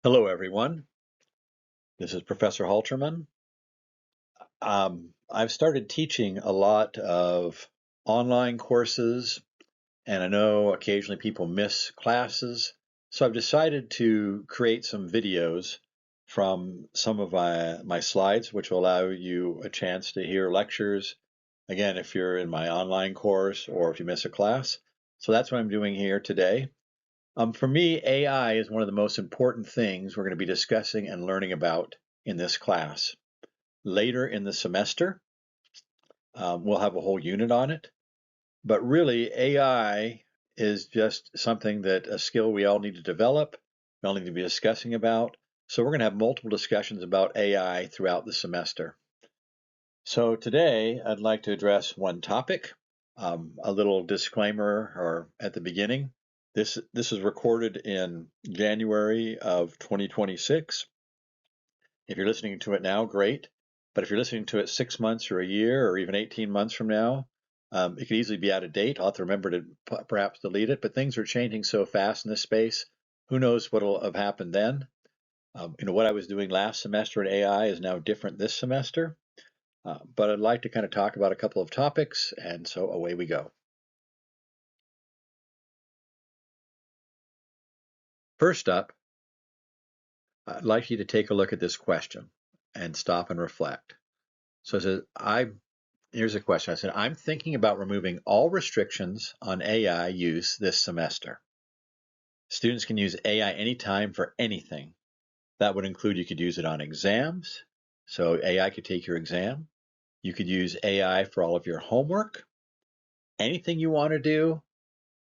Hello, everyone. This is Professor Halterman. I've started teaching a lot of online courses, and I know occasionally people miss classes. So I've decided to create some videos from some of my slides, which will allow you a chance to hear lectures. Again, if you're in my online course or if you miss a class. So that's what I'm doing here today. For me, AI is one of the most important things we're going to be discussing and learning about in this class. Later in the semester, we'll have a whole unit on it. But really, AI is just something a skill we all need to develop, we all need to be discussing about. So we're going to have multiple discussions about AI throughout the semester. So today, I'd like to address one topic, a little disclaimer or at the beginning. This is recorded in January of 2026. If you're listening to it now, great. But if you're listening to it 6 months or a year or even 18 months from now, it could easily be out of date. I'll have to remember to perhaps delete it. But things are changing so fast in this space. Who knows what will have happened then? What I was doing last semester in AI is now different this semester. But I'd like to kind of talk about a couple of topics, and so away we go. First up, I'd like you to take a look at this question and stop and reflect. So it says, here's a question. I said, I'm thinking about removing all restrictions on AI use this semester. Students can use AI anytime for anything. That would include you could use it on exams. So AI could take your exam. You could use AI for all of your homework. Anything you want to do,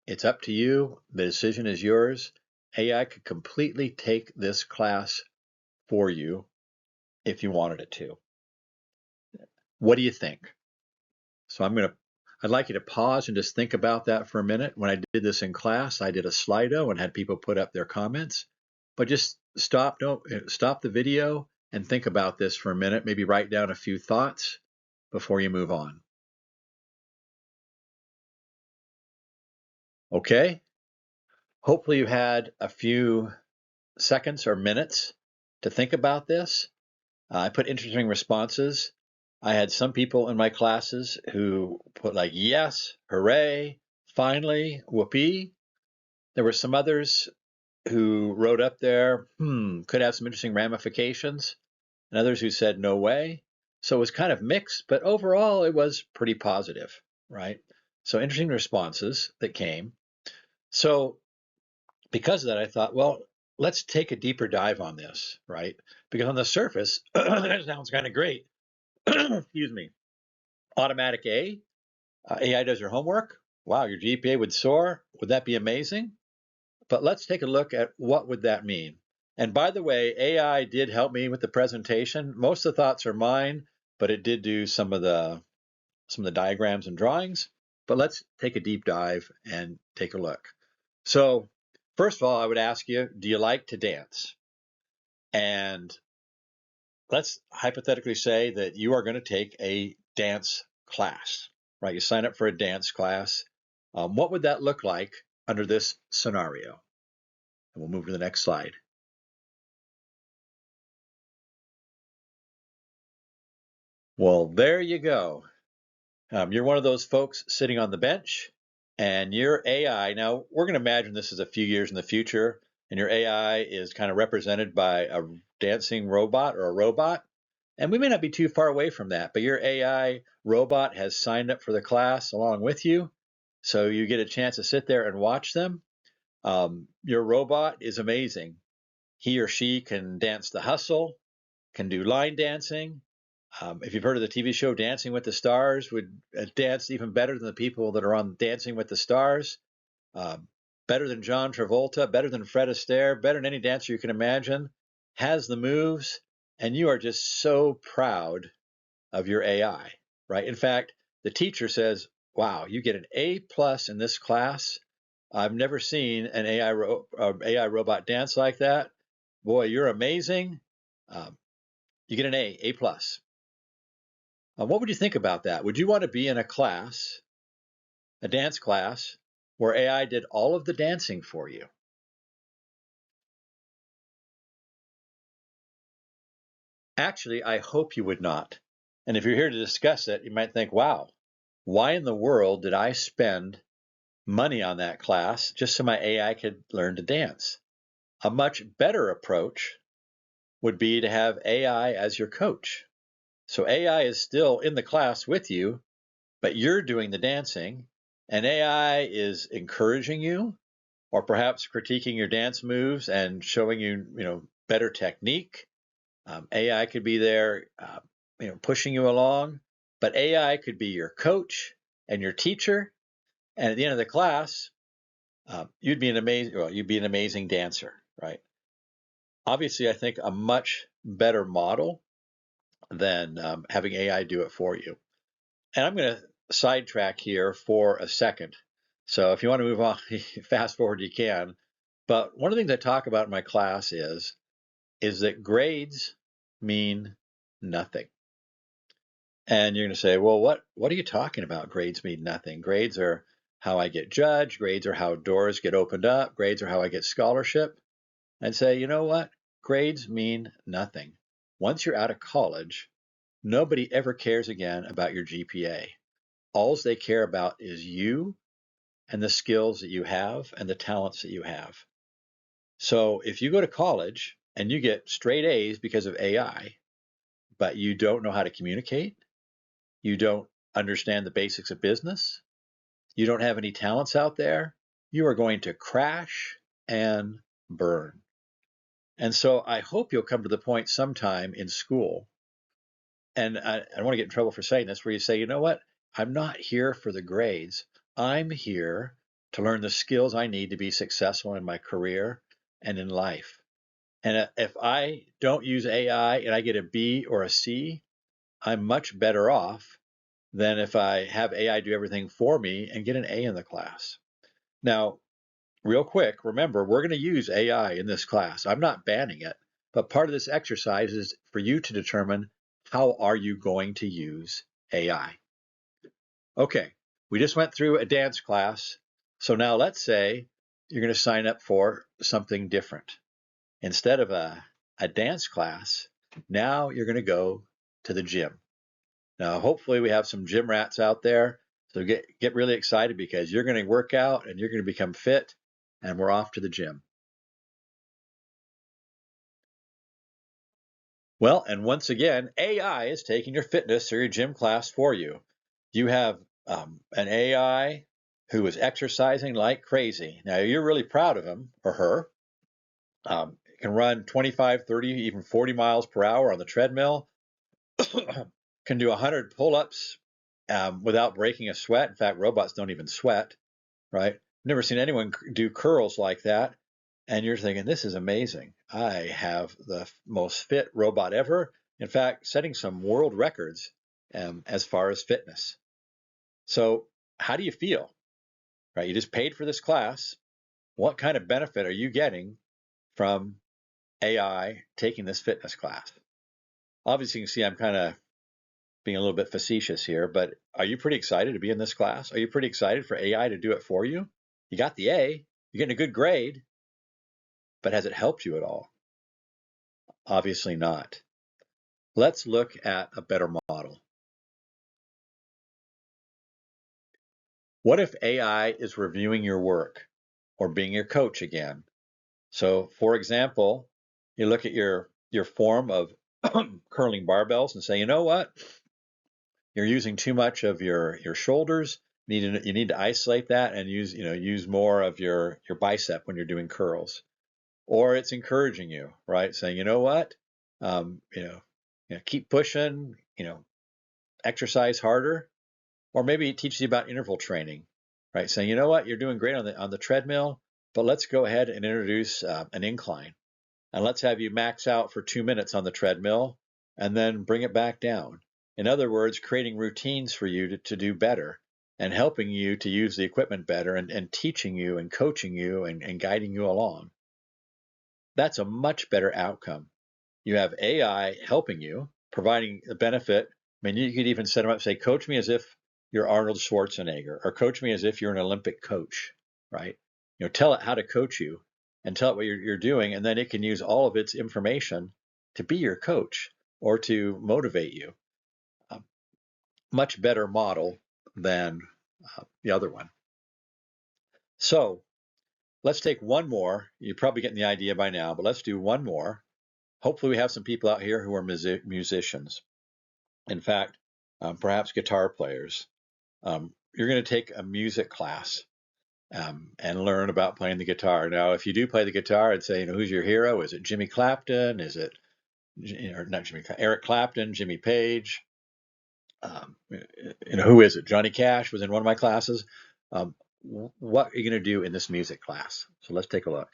it's up to you. The decision is yours. AI could completely take this class for you if you wanted it to. What do you think? So I'd like you to pause and just think about that for a minute. When I did this in class, I did a Slido and had people put up their comments. But just stop the video and think about this for a minute. Maybe write down a few thoughts before you move on. Okay? Hopefully you had a few seconds or minutes to think about this. I put interesting responses. I had some people in my classes who put like, yes, hooray, finally, whoopee. There were some others who wrote up there, could have some interesting ramifications, and others who said, no way. So it was kind of mixed, but overall it was pretty positive, right? So interesting responses that came. So because of that, I thought, well, let's take a deeper dive on this, right? Because on the surface, that sounds kind of great. Excuse me. Automatic A, AI does your homework. Wow, your GPA would soar. Would that be amazing? But let's take a look at what would that mean. And by the way, AI did help me with the presentation. Most of the thoughts are mine, but it did do some of the diagrams and drawings. But let's take a deep dive and take a look. So first of all, I would ask you, do you like to dance? And let's hypothetically say that you are going to take a dance class, right? You sign up for a dance class. What would that look like under this scenario? And we'll move to the next slide. Well, there you go. You're one of those folks sitting on the bench, and your AI, now we're going to imagine this is a few years in the future, and your AI is kind of represented by a dancing robot or a robot. And we may not be too far away from that, but your AI robot has signed up for the class along with you. So you get a chance to sit there and watch them. Your robot is amazing. He or she can dance the hustle, can do line dancing. If you've heard of the TV show Dancing with the Stars, would dance even better than the people that are on Dancing with the Stars. Uh, Better than John Travolta, better than Fred Astaire, better than any dancer you can imagine. Has the moves, and you are just so proud of your AI, right? In fact, the teacher says, wow, you get an A plus in this class. I've never seen an AI robot dance like that. Boy, you're amazing. You get an A plus. What would you think about that? Would you want to be in a class, a dance class, where AI did all of the dancing for you? Actually, I hope you would not. And if you're here to discuss it, you might think, wow, why in the world did I spend money on that class just so my AI could learn to dance? A much better approach would be to have AI as your coach. So AI is still in the class with you, but you're doing the dancing, and AI is encouraging you or perhaps critiquing your dance moves and showing you, better technique. AI could be there, pushing you along, but AI could be your coach and your teacher. And at the end of the class, you'd be an amazing dancer, right? Obviously, I think a much better model than having AI do it for you. And I'm going to sidetrack here for a second. So if you want to move on, fast forward, you can. But one of the things I talk about in my class is that grades mean nothing. And you're going to say, well, what are you talking about? Grades mean nothing. Grades are how I get judged. Grades are how doors get opened up. Grades are how I get scholarship. And say, you know what? Grades mean nothing. Once you're out of college, nobody ever cares again about your GPA. All they care about is you and the skills that you have and the talents that you have. So if you go to college and you get straight A's because of AI, but you don't know how to communicate, you don't understand the basics of business, you don't have any talents out there, you are going to crash and burn. And so I hope you'll come to the point sometime in school, and I don't want to get in trouble for saying this, where you say, you know what, I'm not here for the grades. I'm here to learn the skills I need to be successful in my career and in life. And if I don't use AI and I get a B or a C, I'm much better off than if I have AI do everything for me and get an A in the class. Now, real quick, remember, we're going to use AI in this class. I'm not banning it, but part of this exercise is for you to determine how are you going to use AI. Okay, we just went through a dance class. So now let's say you're going to sign up for something different. Instead of a dance class, now you're going to go to the gym. Now, hopefully we have some gym rats out there. So get really excited because you're going to work out and you're going to become fit, and we're off to the gym. Well, and once again, AI is taking your fitness or your gym class for you. You have an AI who is exercising like crazy. Now, you're really proud of him or her. Can run 25, 30, even 40 miles per hour on the treadmill, can do 100 pull-ups without breaking a sweat. In fact, robots don't even sweat, right? Never seen anyone do curls like that. And you're thinking, this is amazing. I have the most fit robot ever. In fact, setting some world records as far as fitness. So how do you feel, right? You just paid for this class. What kind of benefit are you getting from AI taking this fitness class? Obviously, you can see I'm kind of being a little bit facetious here, but are you pretty excited to be in this class? Are you pretty excited for AI to do it for you? You got the A, you're getting a good grade, but has it helped you at all? Obviously not. Let's look at a better model. What if AI is reviewing your work or being your coach again? So, for example, you look at your form of curling barbells and say, you know what? You're using too much of your shoulders. You need to isolate that and use more of your bicep when you're doing curls. Or it's encouraging you, right? Saying, you know what? Um, you know, keep pushing. Exercise harder. Or maybe it teaches you about interval training, right? Saying, you know what? You're doing great on the treadmill, but let's go ahead and introduce an incline, and let's have you max out for 2 minutes on the treadmill, and then bring it back down. In other words, creating routines for you to do better and helping you to use the equipment better and teaching you and coaching you and guiding you along. That's a much better outcome. You have AI helping you, providing a benefit. I mean, you could even set them up, say, coach me as if you're Arnold Schwarzenegger, or coach me as if you're an Olympic coach, right? Tell it how to coach you and tell it what you're doing, and then it can use all of its information to be your coach. or to motivate you. A much better model than the other one. So let's take one more. You're probably getting the idea by now, but let's do one more. Hopefully we have some people out here who are musicians. In fact, perhaps guitar players. You're going to take a music class and learn about playing the guitar. Now, if you do play the guitar, I'd say, who's your hero? Is it Jimmy Clapton? Is it, not Jimmy, Eric Clapton, Jimmy Page? Who is it? Johnny Cash was in one of my classes. What are you going to do in this music class? So let's take a look.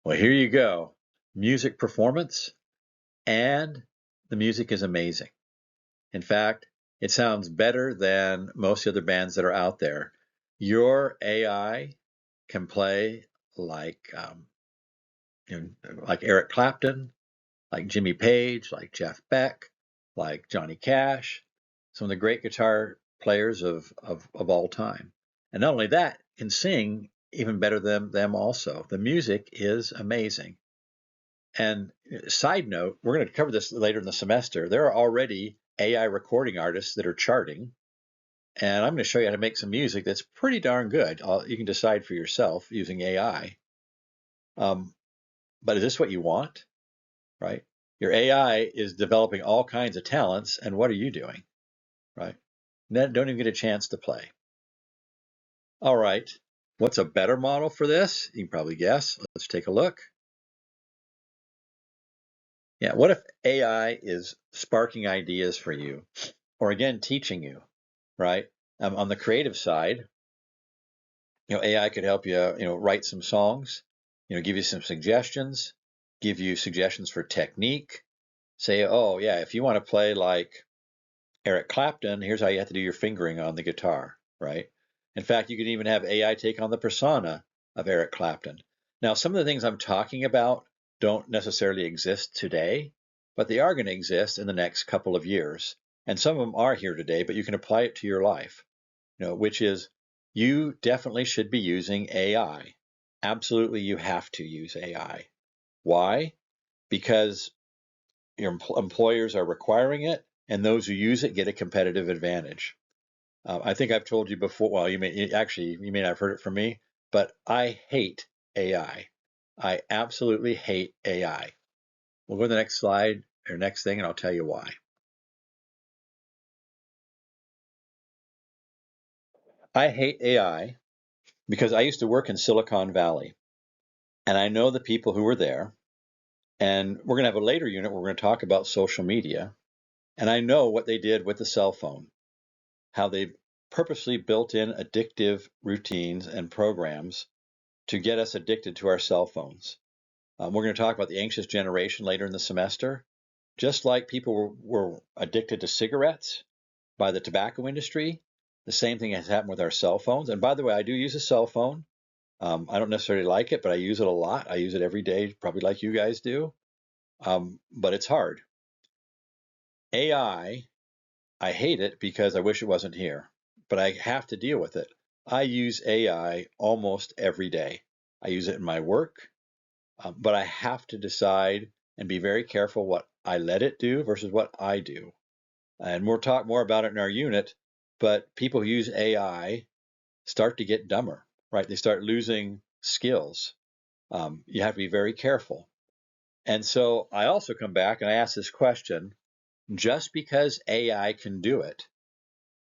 Well, here you go. Music performance, and the music is amazing. In fact, it sounds better than most other bands that are out there. Your AI can play like like Eric Clapton, like Jimmy Page, like Jeff Beck, like Johnny Cash, some of the great guitar players of all time. And not only that, can sing even better than them also. The music is amazing. And side note, we're going to cover this later in the semester. There are already AI recording artists that are charting. And I'm going to show you how to make some music that's pretty darn good. You can decide for yourself using AI. But is this what you want? Right? Your AI is developing all kinds of talents, and what are you doing? Right? Don't even get a chance to play. All right. What's a better model for this? You can probably guess. Let's take a look. Yeah, what if AI is sparking ideas for you, or again, teaching you, right? On the creative side, AI could help you, write some songs, give you some suggestions, give you suggestions for technique. Say, oh yeah, if you want to play like Eric Clapton, here's how you have to do your fingering on the guitar, right? In fact, you can even have AI take on the persona of Eric Clapton. Now, some of the things I'm talking about don't necessarily exist today, but they are going to exist in the next couple of years. And some of them are here today, but you can apply it to your life, which is you definitely should be using AI. Absolutely, you have to use AI. Why? Because your employers are requiring it, and those who use it get a competitive advantage. I think I've told you before. Well, you may not have heard it from me, but I hate AI. I absolutely hate AI. We'll go to the next slide or next thing, and I'll tell you why. I hate AI because I used to work in Silicon Valley, and I know the people who were there. And we're going to have a later unit where we're going to talk about social media. And I know what they did with the cell phone, how they purposely built in addictive routines and programs to get us addicted to our cell phones. We're going to talk about the anxious generation later in the semester. Just like people were addicted to cigarettes by the tobacco industry, the same thing has happened with our cell phones. And by the way, I do use a cell phone. I don't necessarily like it, but I use it a lot. I use it every day, probably like you guys do. But it's hard. AI, I hate it because I wish it wasn't here, but I have to deal with it. I use AI almost every day. I use it in my work, but I have to decide and be very careful what I let it do versus what I do. And we'll talk more about it in our unit, but people who use AI start to get dumber, right? They start losing skills. You have to be very careful. And so I also come back and I ask this question, just because AI can do it,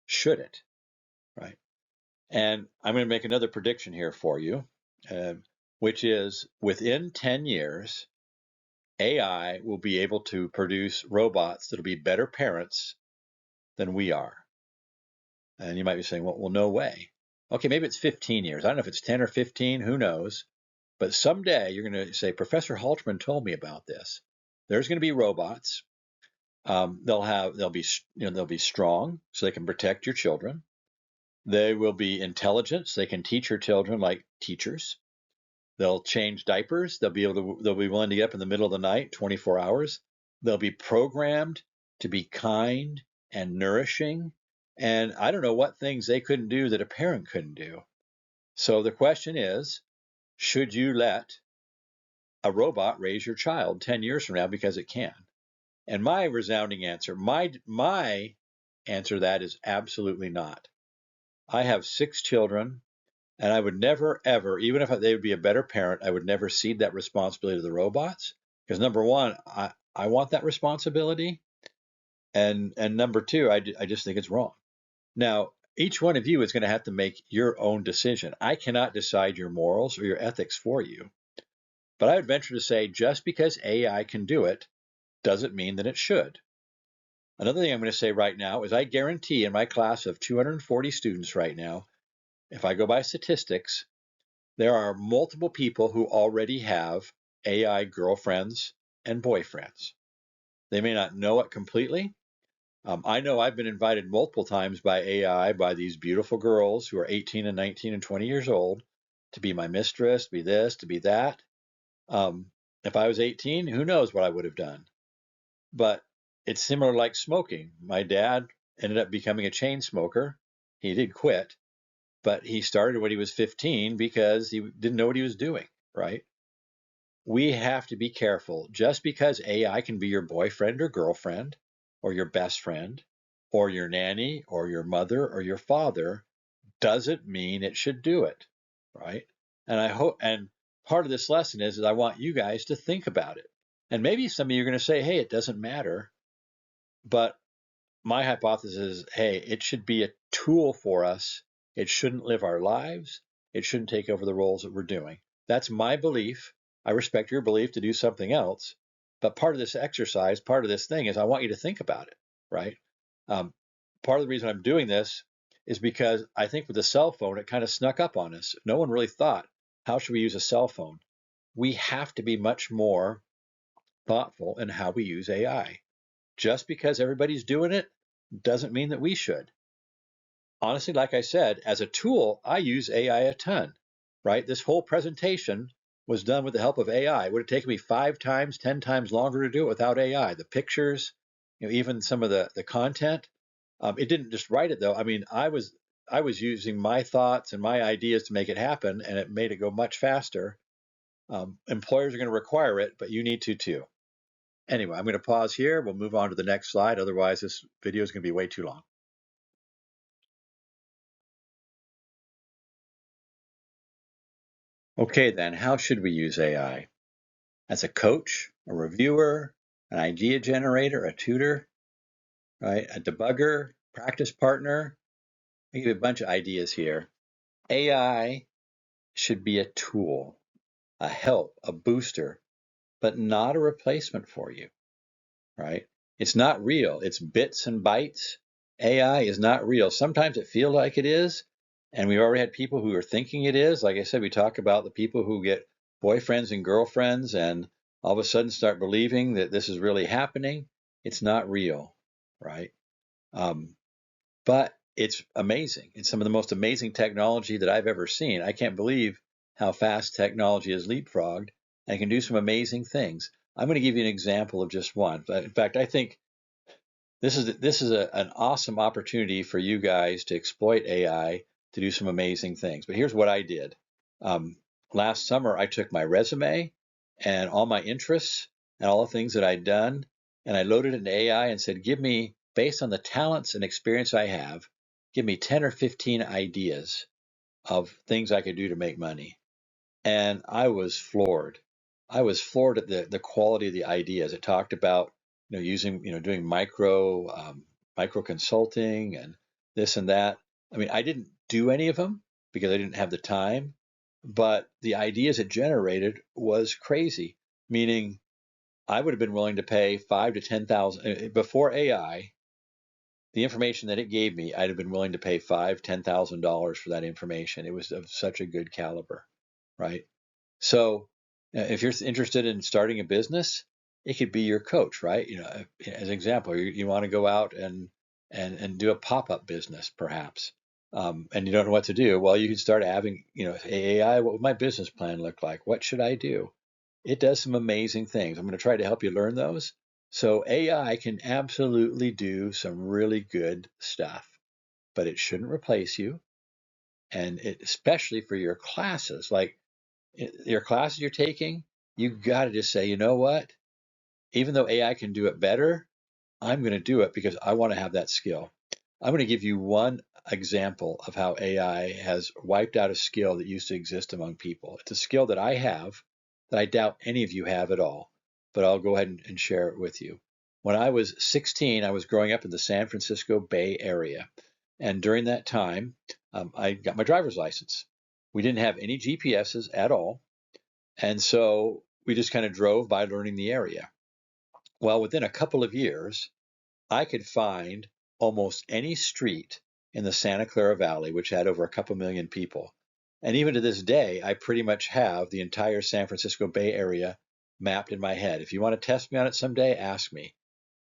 should it? Right. And I'm going to make another prediction here for you, which is within 10 years, AI will be able to produce robots that'll be better parents than we are. And you might be saying, well, no way. Okay, maybe it's 15 years. I don't know if it's 10 or 15, who knows? But someday you're going to say, Professor Halterman told me about this. There's going to be robots. They'll be strong, so they can protect your children. They will be intelligent, so they can teach your children like teachers. They'll change diapers. They'll be willing to get up in the middle of the night, 24 hours. They'll be programmed to be kind and nourishing. And I don't know what things they couldn't do that a parent couldn't do. So the question is, should you let a robot raise your child 10 years from now because it can? And my resounding answer, my answer to that is absolutely not. I have 6 children, and I would never, ever, even if they would be a better parent, I would never cede that responsibility to the robots. Because number one, I want that responsibility. And number two, I just think it's wrong. Now, each one of you is going to have to make your own decision. I cannot decide your morals or your ethics for you. But I would venture to say just because AI can do it doesn't mean that it should. Another thing I'm going to say right now is I guarantee in my class of 240 students right now, if I go by statistics, there are multiple people who already have AI girlfriends and boyfriends. They may not know it completely. I know I've been invited multiple times by AI, by these beautiful girls who are 18 and 19 and 20 years old, to be my mistress, to be this, to be that. If I was 18, who knows what I would have done? But it's similar like smoking. My dad ended up becoming a chain smoker. He did quit, but he started when he was 15 because he didn't know what he was doing, right? We have to be careful. Just because AI can be your boyfriend or girlfriend, or your best friend, or your nanny, or your mother, or your father, doesn't mean it should do it, right? And I hope, and part of this lesson is I want you guys to think about it. And maybe some of you are going to say, hey, it doesn't matter. But my hypothesis is, hey, it should be a tool for us. It shouldn't live our lives. It shouldn't take over the roles that we're doing. That's my belief. I respect your belief to do something else. But part of this exercise, part of this thing is I want you to think about it, right? Part of the reason I'm doing this is because I think with the cell phone, it kind of snuck up on us. No one really thought, how should we use a cell phone? We have to be much more thoughtful in how we use AI. Just because everybody's doing it doesn't mean that we should. Honestly, like I said, as a tool, I use AI a ton, right? This whole presentation was done with the help of AI. It would have taken me 5 times, 10 times longer to do it without AI. The pictures, even some of the content. It didn't just write it though. I mean, I was using my thoughts and my ideas to make it happen, and it made it go much faster. Employers are going to require it, but you need to too. Anyway, I'm going to pause here. We'll move on to the next slide. Otherwise, this video is going to be way too long. Okay, then, how should we use AI? As a coach, a reviewer, an idea generator, a tutor, right? A debugger, practice partner. I give you a bunch of ideas here. AI should be a tool, a help, a booster, but not a replacement for you, right? It's not real. It's bits and bytes. AI is not real. Sometimes it feels like it is, and we already had people who are thinking it is. Like I said, we talk about the people who get boyfriends and girlfriends and all of a sudden start believing that this is really happening. It's not real, right? But it's amazing. It's some of the most amazing technology that I've ever seen. I can't believe how fast technology has leapfrogged and can do some amazing things. I'm going to give you an example of just one. In fact, I think this is an awesome opportunity for you guys to exploit AI to do some amazing things. But here's what I did. Um, Last summer, I took my resume and all my interests and all the things that I'd done, and I loaded it into AI and said, give me, based on the talents and experience I have, give me 10 or 15 ideas of things I could do to make money. And I was floored. I was floored at the quality of the ideas. It talked about using doing micro consulting and this and that. I mean, I didn't do any of them because I didn't have the time, but the ideas it generated was crazy. Meaning, I would have been willing to pay 5 to 10,000 before AI. The information that it gave me, I'd have been willing to pay $5,000 to $10,000 for that information. It was of such a good caliber, right? So if you're interested in starting a business, it could be your coach, right? As an example, you want to go out and do a pop-up business, perhaps, and you don't know what to do. Well, you can start having, hey, AI, what would my business plan look like? What should I do? It does some amazing things. I'm going to try to help you learn those. So AI can absolutely do some really good stuff, but it shouldn't replace you. And especially for your classes, like your classes you're taking, you got to just say, you know what? Even though AI can do it better, I'm going to do it because I want to have that skill. I'm going to give you one example of how AI has wiped out a skill that used to exist among people. It's a skill that I have that I doubt any of you have at all, but I'll go ahead and share it with you. When I was 16, I was growing up in the San Francisco Bay Area. And during that time, I got my driver's license. We didn't have any GPSs at all. And so we just kind of drove by learning the area. Well, within a couple of years, I could find almost any street in the Santa Clara Valley, which had over a couple million people. And even to this day, I pretty much have the entire San Francisco Bay Area mapped in my head. If you want to test me on it someday, ask me.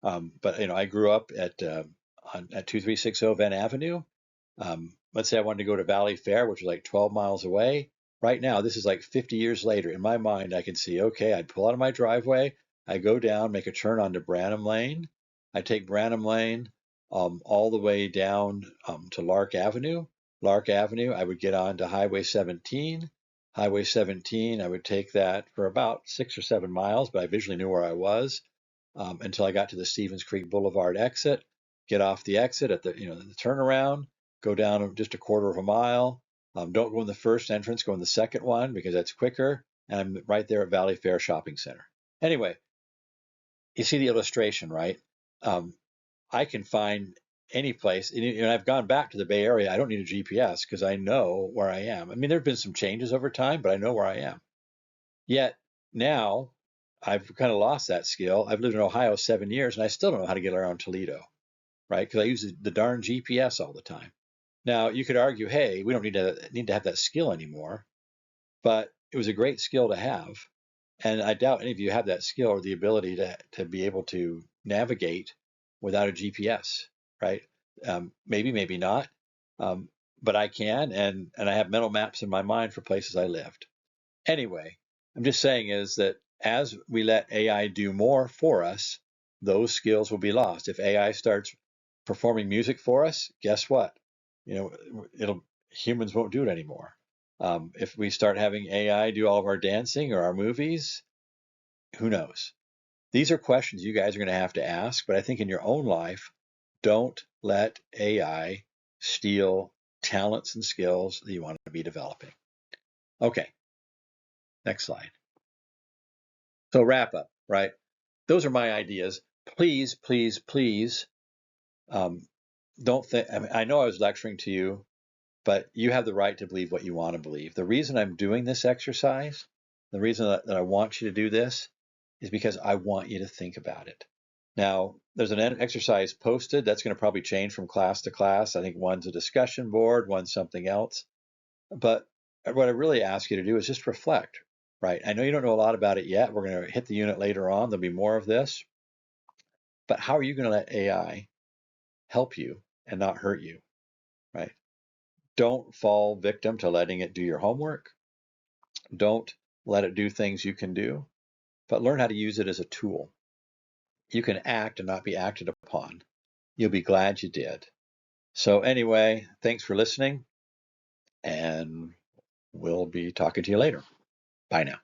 But I grew up at 2360 Van Avenue. Let's say I wanted to go to Valley Fair, which was like 12 miles away. Right now, this is like 50 years later. In my mind, I can see, okay, I'd pull out of my driveway, I go down, make a turn onto Branham Lane. I take Branham Lane all the way down to Lark Avenue. Lark Avenue, I would get on to Highway 17. Highway 17, I would take that for about 6 or 7 miles, but I visually knew where I was until I got to the Stevens Creek Boulevard exit. Get off the exit at the turnaround, go down just a quarter of a mile. Don't go in the first entrance, go in the second one because that's quicker. And I'm right there at Valley Fair Shopping Center. Anyway, you see the illustration, right? I can find any place, and I've gone back to the Bay Area. I don't need a GPS because I know where I am. I mean, there have been some changes over time, but I know where I am. Yet now I've kind of lost that skill. I've lived in Ohio 7 years, and I still don't know how to get around Toledo, right? Because I use the darn GPS all the time. Now you could argue, hey, we don't need to have that skill anymore, but it was a great skill to have. And I doubt any of you have that skill or the ability to be able to navigate without a GPS, right? Maybe, maybe not. But I can, and I have mental maps in my mind for places I lived. Anyway, I'm just saying is that as we let AI do more for us, those skills will be lost. If AI starts performing music for us, guess what? Humans won't do it anymore. If we start having AI do all of our dancing or our movies, who knows? These are questions you guys are going to ask, but I think in your own life, don't let AI steal talents and skills that you want to be developing. Okay, next slide. So wrap up, right? Those are my ideas. Please, please, please, don't think, I know I was lecturing to you, but you have the right to believe what you want to believe. The reason I'm doing this exercise, the reason that I want you to do this is because I want you to think about it. Now, there's an exercise posted that's going to probably change from class to class. I think one's a discussion board, one's something else. But what I really ask you to do is just reflect, right? I know you don't know a lot about it yet. We're going to hit the unit later on. There'll be more of this. But how are you going to let AI help you and not hurt you, right? Don't fall victim to letting it do your homework. Don't let it do things you can do, but learn how to use it as a tool. You can act and not be acted upon. You'll be glad you did. So anyway, thanks for listening, and we'll be talking to you later. Bye now.